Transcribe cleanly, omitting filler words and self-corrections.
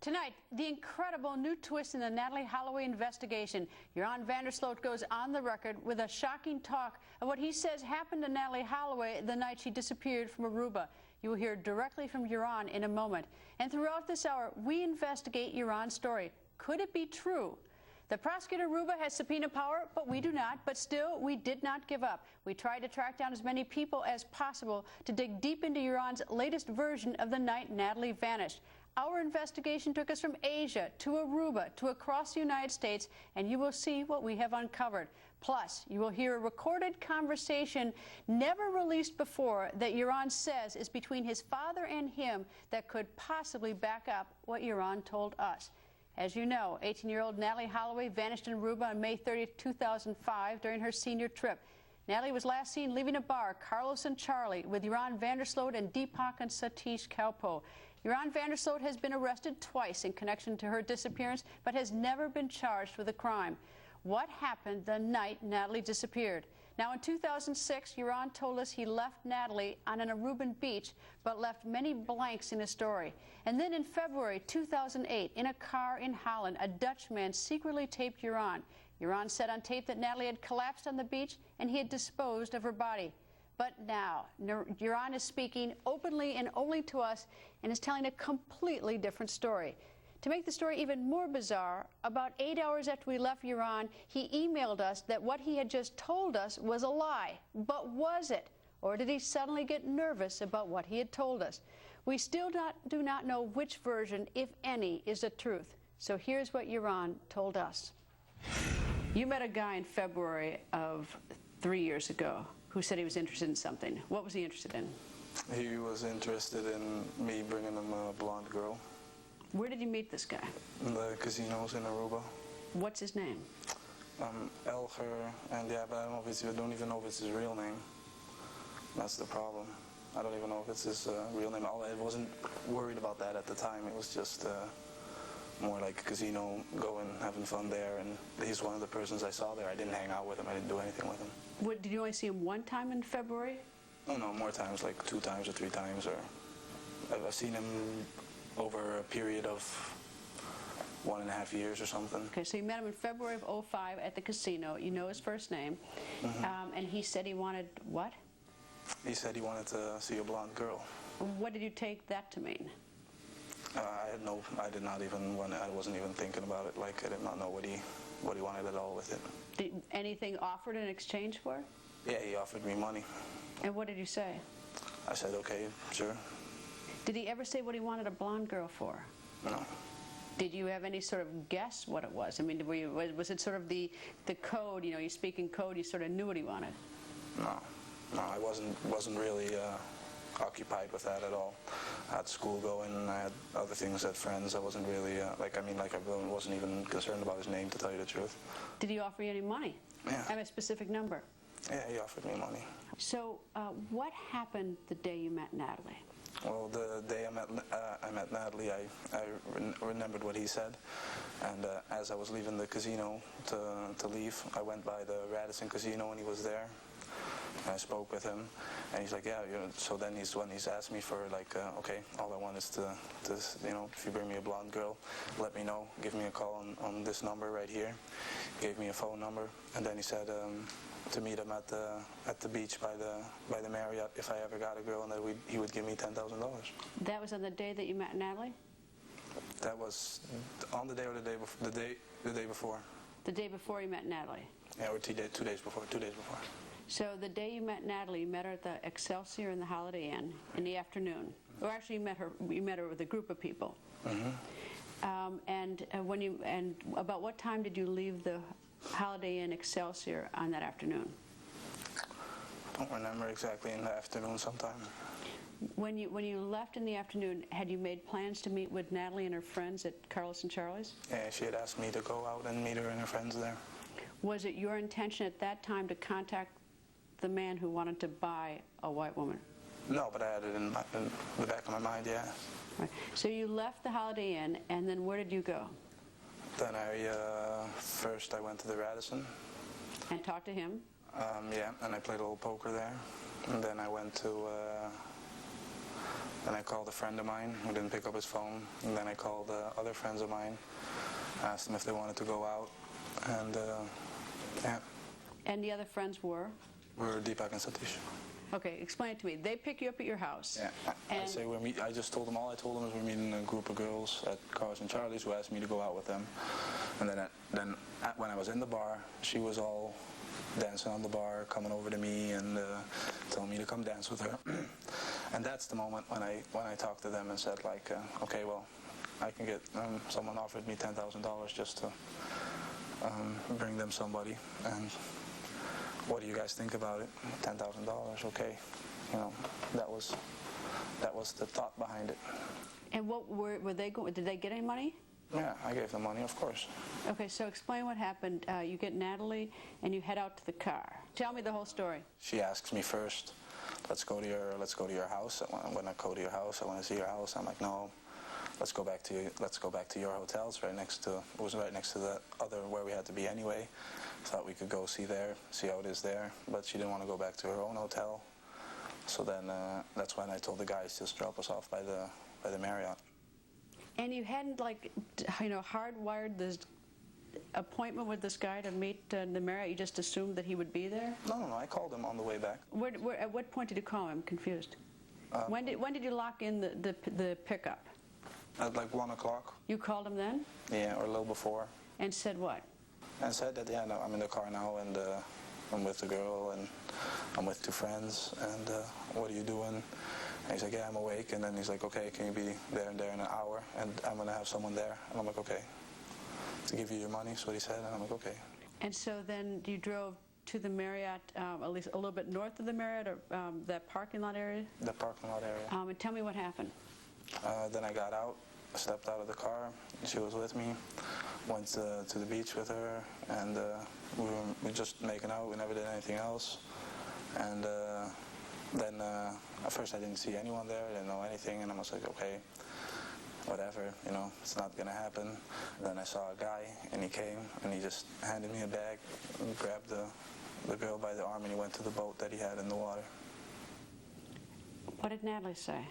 Tonight, the incredible new twist in the Natalee Holloway investigation. Joran van der Sloot goes on the record with a shocking talk of what he says happened to Natalee Holloway the night she disappeared from Aruba. You will hear directly from Joran in a moment. And throughout this hour, we investigate Joran's story. Could it be true? The prosecutor Aruba has subpoena power, but we do not. But still, we did not give up. We tried to track down as many people as possible to dig deep into Joran's latest version of the night Natalee vanished. Our investigation took us from Asia to Aruba to across the United States, and you will see what we have uncovered. Plus, you will hear a recorded conversation never released before that Joran says is between his father and him that could possibly back up what Joran told us. As you know, 18-year-old Natalee Holloway vanished in Aruba on May 30, 2005 during her senior trip. Natalee was last seen leaving a bar, Carlos and Charlie, with Joran van der Sloot and Deepak and Satish Kalpo. Joran van der Sloot has been arrested twice in connection to her disappearance, but has never been charged with a crime. What happened the night Natalee disappeared? Now, in 2006, Joran told us he left Natalee on an Aruban beach, but left many blanks in his story. And then in February 2008, in a car in Holland, a Dutch man secretly taped Joran. Joran said on tape that Natalee had collapsed on the beach and he had disposed of her body. But now, Joran is speaking openly and only to us and is telling a completely different story. To make the story even more bizarre, about 8 hours after we left Joran, he emailed us that what he had just told us was a lie. But was it? Or did he suddenly get nervous about what he had told us? We still do not know which version, if any, is the truth. So here's what Joran told us. You met a guy in February of 3 years ago who said he was interested in something. What was he interested in? He was interested in me bringing him a blonde girl. Where did you meet this guy? In the casinos in Aruba. What's his name? Elger, and yeah, but I don't even know if it's his real name. That's the problem. I don't even know if it's his real name. I wasn't worried about that at the time. It was just more like a casino, going, having fun there, and he's one of the persons I saw there. I didn't hang out with him. I didn't do anything with him. What, did you only see him one time in February? Oh, no, more times, like 2 times or 3 times. Or I've seen him over a period of 1.5 years or something. Okay, so you met him in February of 05 at the casino. You know his first name. And he said he wanted what? He said he wanted to see a blonde girl. What did you take that to mean? I did not even want it. I wasn't even thinking about it. Like, I did not know what he wanted at all with it. Did anything offered in exchange for it? Yeah, he offered me money. And what did you say? I said, okay, sure. Did he ever say what he wanted a blonde girl for? No. Did you have any sort of guess what it was? I mean, was it sort of the code, you know, you speak in code, you sort of knew what he wanted? No, I wasn't really occupied with that at all. I had school going, I had other things, I had friends. I wasn't really, I wasn't even concerned about his name, to tell you the truth. Did he offer you any money? Yeah. And a specific number? Yeah, he offered me money. So what happened the day you met Natalee? Well, the day I met Natalee, I remembered what he said, and as I was leaving the casino to leave, I went by the Radisson Casino and he was there. And I spoke with him, and he's like, yeah, so then he's asked me for, like, okay, all I want is to, you know, if you bring me a blonde girl, let me know, give me a call on this number right here. Gave me a phone number, and then he said to meet him at the beach by the Marriott if I ever got a girl, and that he would give me $10,000. That was on the day that you met Natalee? That was on the day or the day before. The day before. The day before you met Natalee? Yeah, or 2 days before. 2 days before. So the day you met Natalee, you met her at the Excelsior in the Holiday Inn in the afternoon. Or actually, you met her with a group of people. And about what time did you leave the Holiday Inn Excelsior on that afternoon? I don't remember exactly. In the afternoon sometime. When you left in the afternoon, had you made plans to meet with Natalee and her friends at Carlos and Charlie's? Yeah, she had asked me to go out and meet her and her friends there. Was it your intention at that time to contact the man who wanted to buy a white woman? No, but I had it in the back of my mind, yeah. Right. So you left the Holiday Inn, and then where did you go? Then first I went to the Radisson. And talked to him? Yeah, and I played a little poker there. And then I went to Then I called a friend of mine who didn't pick up his phone, and then I called other friends of mine, asked them if they wanted to go out, and yeah. And the other friends were? Were Deepak and Satish. Okay, explain it to me. They pick you up at your house. Yeah, I just told them, all I told them is we're meeting a group of girls at Carl's and Charlie's who asked me to go out with them. And then when I was in the bar, she was all dancing on the bar, coming over to me and telling me to come dance with her. And that's the moment when I talked to them and said, like, okay, well, I can get, someone offered me $10,000 just to bring them somebody. And what do you guys think about it? $10,000, okay. You know, that was the thought behind it. And what were they going? Did they get any money? Yeah, I gave them money, of course. Okay, so explain what happened. You get Natalie and you head out to the car. Tell me the whole story. She asks me first, let's go to your house. When I go to your house, I want to see your house. I'm like, no, let's go back to your hotel. It was right next to the other where we had to be anyway. Thought we could go see how it is there, but she didn't want to go back to her own hotel. So then that's when I told the guys just drop us off by the Marriott. And you hadn't, like, hardwired this appointment with this guy to meet in the Marriott? You just assumed that he would be there? No, I called him on the way back. At what point did you call him? I'm confused. When did you lock in the pickup? At like 1 o'clock. You called him then? Yeah, or a little before. And said what? And said that, yeah, no, I'm in the car now, and I'm with the girl, and I'm with 2 friends, and what are you doing? And he's like, yeah, I'm awake. And then he's like, okay, can you be there and there in an hour? And I'm going to have someone there. And I'm like, okay. To give you your money, is what he said. And I'm like, okay. And so then you drove to the Marriott, at least a little bit north of the Marriott, or that parking lot area? The parking lot area. And tell me what happened. Then I got out, stepped out of the car. She was with me. Went to the beach with her, and we were just making out. We never did anything else. And then at first I didn't see anyone there. I didn't know anything, and I was like, okay, whatever, it's not gonna happen. And then I saw a guy, and he came, and he just handed me a bag, and grabbed the girl by the arm, and he went to the boat that he had in the water. What did Natalie say?